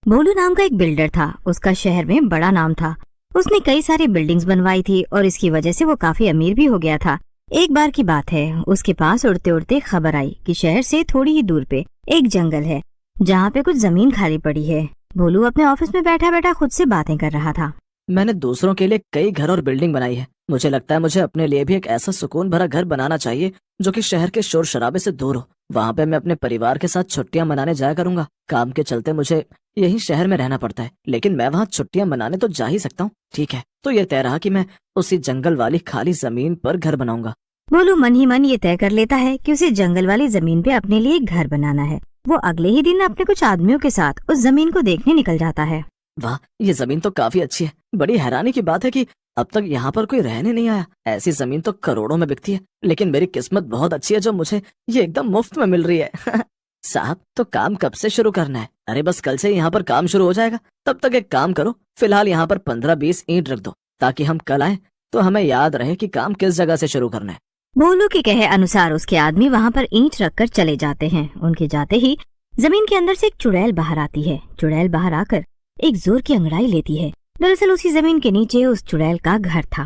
भोलू नाम का एक बिल्डर था। उसका शहर में बड़ा नाम था। उसने कई सारी बिल्डिंग्स बनवाई थी और इसकी वजह से वो काफी अमीर भी हो गया था। एक बार की बात है, उसके पास उड़ते उड़ते खबर आई कि शहर से थोड़ी ही दूर पे एक जंगल है जहाँ पे कुछ जमीन खाली पड़ी है। भोलू अपने ऑफिस में बैठा बैठा खुद से बातें कर रहा था। मैंने दूसरों के लिए कई घर और बिल्डिंग बनाई है। मुझे लगता है मुझे अपने लिए भी एक ऐसा सुकून भरा घर बनाना चाहिए जो कि शहर के शोर शराबे से दूर हो। वहाँ पे मैं अपने परिवार के साथ छुट्टियां मनाने जाया करूंगा। काम के चलते मुझे यही शहर में रहना पड़ता है, लेकिन मैं वहाँ छुट्टियां मनाने तो जा ही सकता हूँ। ठीक है, तो ये तय रहा कि मैं उसी जंगल वाली खाली जमीन पर घर बनाऊंगा। भोलू मन ही मन ये तय कर लेता है कि उसे जंगल वाली जमीन पे अपने लिए एक घर बनाना है। वो अगले ही दिन अपने कुछ आदमियों के साथ उस जमीन को देखने निकल जाता है। वाह, ये जमीन तो काफी अच्छी है। बड़ी हैरानी की बात है कि अब तक यहाँ पर कोई रहने नहीं आया। ऐसी जमीन तो करोड़ों में बिकती है, लेकिन मेरी किस्मत बहुत अच्छी है जो मुझे ये एकदम मुफ्त में मिल रही है। साहब, तो काम कब से शुरू करना है? अरे बस कल से यहाँ पर काम शुरू हो जाएगा। तब तक एक काम करो, फिलहाल यहाँ पर 15-20 ईंट रख दो ताकि हम कल आए तो हमें याद रहे कि काम किस जगह से शुरू करना है। भोलू के कहे अनुसार उसके आदमी वहाँ पर ईंट रखकर चले जाते हैं। उनके जाते ही जमीन के अंदर से एक चुड़ैल बाहर आती है। चुड़ैल बाहर आकर एक जोर की अंगड़ाई लेती है। दरअसल उसी जमीन के नीचे उस चुड़ैल का घर था।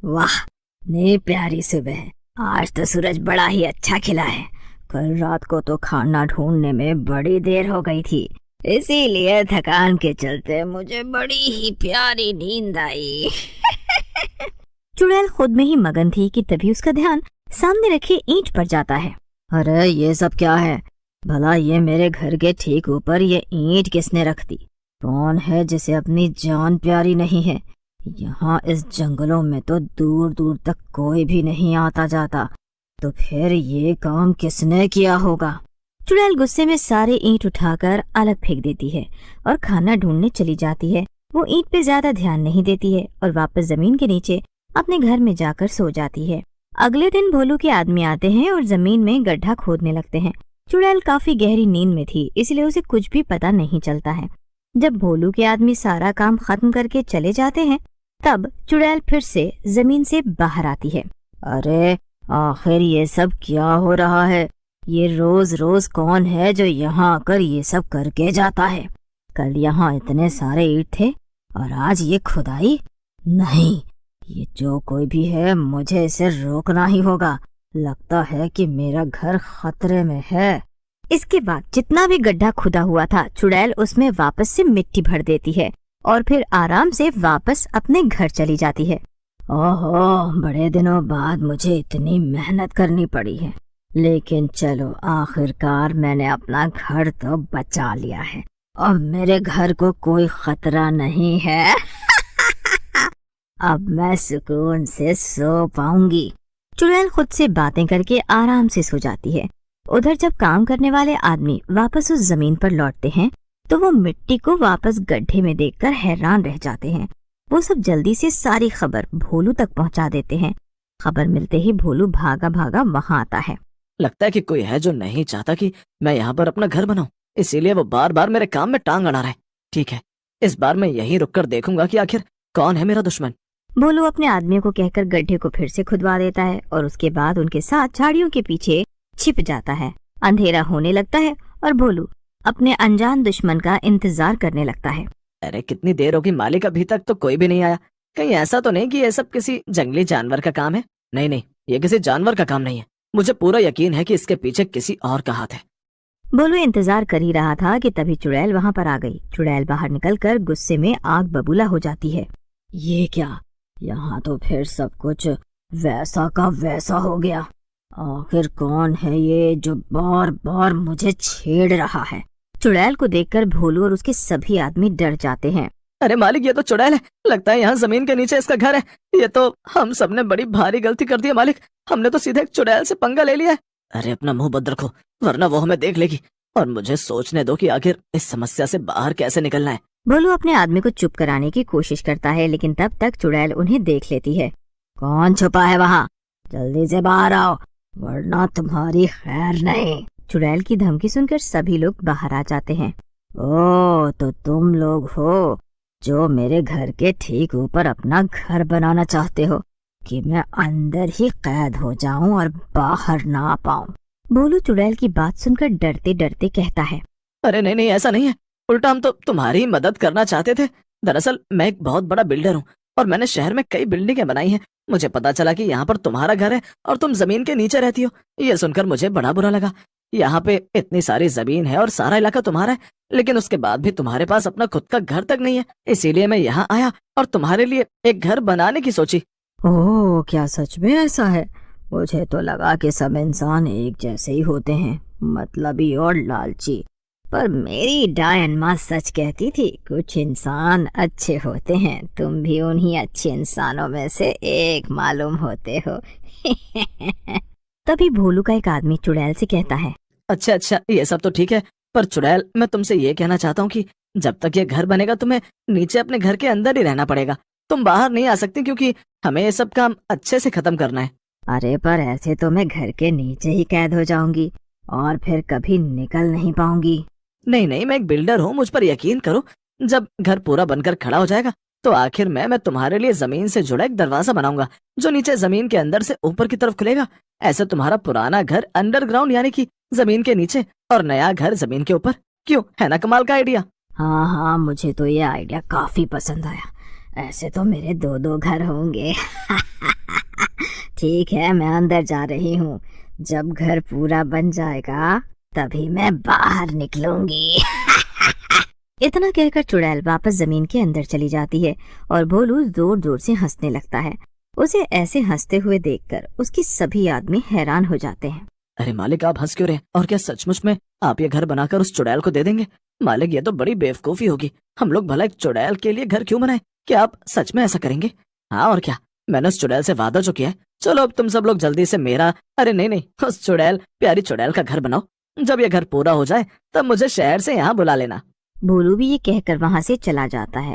वाह, ने प्यारी सुबह। आज तो सूरज बड़ा ही अच्छा खिला है। कल रात को तो खाना ढूंढने में बड़ी देर हो गई थी, इसीलिए थकान के चलते मुझे बड़ी ही प्यारी नींद आई। चुड़ैल खुद में ही मगन थी कि तभी उसका ध्यान सामने रखे ईंट पर जाता है। अरे ये सब क्या है? भला ये मेरे घर के ठीक ऊपर ये ईंट किसने रख दी? कौन है जिसे अपनी जान प्यारी नहीं है? यहाँ इस जंगलों में तो दूर दूर तक कोई भी नहीं आता जाता, तो फिर ये काम किसने किया होगा? चुड़ैल गुस्से में सारे ईंट उठाकर अलग फेंक देती है और खाना ढूंढने चली जाती है। वो ईंट पे ज्यादा ध्यान नहीं देती है और वापस जमीन के नीचे अपने घर में जाकर सो जाती है। अगले दिन भोलू के आदमी आते हैं और जमीन में गड्ढा खोदने लगते हैं। चुड़ैल काफी गहरी नींद में थी, इसलिए उसे कुछ भी पता नहीं चलता है। जब भोलू के आदमी सारा काम खत्म करके चले जाते हैं, तब चुड़ैल फिर से जमीन से बाहर आती है। अरे आखिर ये सब क्या हो रहा है? ये रोज रोज कौन है जो यहाँ आकर ये सब करके जाता है? कल यहाँ इतने सारे ईंट थे और आज ये खुदाई? नहीं, ये जो कोई भी है मुझे इसे रोकना ही होगा। लगता है कि मेरा घर खतरे में है। इसके बाद जितना भी गड्ढा खुदा हुआ था, चुड़ैल उसमें वापस से मिट्टी भर देती है और फिर आराम से वापस अपने घर चली जाती है। ओहो, बड़े दिनों बाद मुझे इतनी मेहनत करनी पड़ी है, लेकिन चलो आखिरकार मैंने अपना घर तो बचा लिया है। अब मेरे घर को कोई खतरा नहीं है। अब मैं सुकून से सो पाऊंगी। चुड़ैल खुद से बातें करके आराम से सो जाती है। उधर जब काम करने वाले आदमी वापस उस जमीन पर लौटते हैं तो वो मिट्टी को वापस गड्ढे में देखकर हैरान रह जाते हैं। वो सब जल्दी से सारी खबर भोलू तक पहुंचा देते हैं। खबर मिलते ही भोलू भागा भागा वहां आता है। लगता है कि कोई है जो नहीं चाहता कि मैं यहाँ पर अपना घर बनाऊं, इसीलिए वो बार बार मेरे काम में टांग अड़ा रहा है। ठीक है, इस बार मैं यहीं रुककर देखूंगा कि आखिर कौन है मेरा दुश्मन। भोलू अपने आदमियों को कहकर गड्ढे को फिर से खुदवा देता है और उसके बाद उनके साथ झाड़ियों के पीछे छिप जाता है। अंधेरा होने लगता है और भोलू अपने अनजान दुश्मन का इंतजार करने लगता है। अरे कितनी देर होगी मालिक, अभी तक तो कोई भी नहीं आया। कहीं ऐसा तो नहीं कि ये सब किसी जंगली जानवर का काम है? नहीं नहीं, ये किसी जानवर का काम नहीं है। मुझे पूरा यकीन है कि इसके पीछे किसी और का हाथ है। भोलू इंतजार कर ही रहा था कि तभी चुड़ैल वहां पर आ गई। चुड़ैल बाहर निकलकर गुस्से में आग बबूला हो जाती है। ये क्या, यहाँ तो फिर सब कुछ वैसा का वैसा हो गया। आखिर कौन है ये जो बार बार मुझे छेड़ रहा है? चुड़ैल को देखकर भोलू और उसके सभी आदमी डर जाते हैं। अरे मालिक, ये तो चुड़ैल है। लगता है यहाँ जमीन के नीचे इसका घर है। ये तो हम सबने बड़ी भारी गलती कर दी है मालिक। हमने तो सीधे एक चुड़ैल से पंगा ले लिया है। अरे अपना मुंह बंद रखो, वरना वो हमें देख लेगी। और मुझे सोचने दो कि आखिर इस समस्या से बाहर कैसे निकलना है। भोलू अपने आदमी को चुप कराने की कोशिश करता है, लेकिन तब तक चुड़ैल उन्हें देख लेती है। कौन छुपा है वहाँ? जल्दी से बाहर आओ, वरना तुम्हारी खैर नहीं। चुड़ैल की धमकी सुनकर सभी लोग बाहर आ जाते हैं। ओ, तो तुम लोग हो जो मेरे घर के ठीक ऊपर अपना घर बनाना चाहते हो कि मैं अंदर ही कैद हो जाऊं और बाहर ना आ पाऊं। भोलू चुड़ैल की बात सुनकर डरते डरते कहता है। अरे नहीं नहीं, ऐसा नहीं है। उल्टा हम तो तुम्हारी ही मदद करना चाहते थे। दरअसल मैं एक बहुत बड़ा बिल्डर हूँ और मैंने शहर में कई बिल्डिंगें बनाई हैं। मुझे पता चला कि यहाँ पर तुम्हारा घर है और तुम जमीन के नीचे रहती हो। ये सुनकर मुझे बड़ा बुरा लगा। यहाँ पे इतनी सारी जमीन है और सारा इलाका तुम्हारा है, लेकिन उसके बाद भी तुम्हारे पास अपना खुद का घर तक नहीं है। इसीलिए मैं यहाँ आया और तुम्हारे लिए एक घर बनाने की सोची। ओह, क्या सच में ऐसा है? मुझे तो लगा कि सब इंसान एक जैसे ही होते हैं, मतलबी और लालची। पर मेरी डायन माँ सच कहती थी, कुछ इंसान अच्छे होते हैं। तुम भी उन्हीं अच्छे इंसानों में से एक मालूम होते हो। तभी भोलू का एक आदमी चुड़ैल से कहता है, अच्छा अच्छा, ये सब तो ठीक है, पर चुड़ैल मैं तुमसे ये कहना चाहता हूँ कि जब तक ये घर बनेगा तुम्हें नीचे अपने घर के अंदर ही रहना पड़ेगा। तुम बाहर नहीं आ सकती क्योंकि हमें ये सब काम अच्छे से खत्म करना है। अरे पर ऐसे तो मैं घर के नीचे ही कैद हो जाऊंगी और फिर कभी निकल नहीं पाऊंगी। नहीं नहीं, मैं एक बिल्डर हूँ, मुझ पर यकीन करो। जब घर पूरा बनकर खड़ा हो जाएगा तो आखिर में मैं तुम्हारे लिए जमीन से जुड़ा एक दरवाजा बनाऊंगा जो नीचे जमीन के अंदर से ऊपर की तरफ खुलेगा। ऐसे तुम्हारा पुराना घर अंडरग्राउंड यानी कि जमीन के नीचे और नया घर जमीन के ऊपर। क्यों, है ना कमाल का आइडिया? हाँ हाँ, मुझे तो ये आइडिया काफी पसंद आया। ऐसे तो मेरे दो दो घर होंगे। ठीक है, मैं अंदर जा रही हूँ। जब घर पूरा बन जाएगा तभी मैं बाहर निकलूंगी। इतना कहकर चुड़ैल वापस जमीन के अंदर चली जाती है और भोलू जोर जोर से हंसने लगता है। उसे ऐसे हंसते हुए देखकर उसकी सभी आदमी हैरान हो जाते हैं। अरे मालिक, आप हंस क्यों रहे? और क्या सचमुच में आप ये घर बनाकर उस चुड़ैल को दे देंगे? मालिक, ये तो बड़ी बेवकूफी होगी। हम लोग भला एक चुड़ैल के लिए घर क्यों बनाए? क्या आप सच में ऐसा करेंगे? हाँ और क्या, मैंने उस चुड़ैल से वादा जो किया है। चलो अब तुम सब लोग जल्दी से मेरा, अरे नहीं नहीं, उस चुड़ैल, प्यारी चुड़ैल का घर बनाओ। जब ये घर पूरा हो जाए तब मुझे शहर से यहाँ बुला लेना। भोलू भी ये कहकर वहां से चला जाता है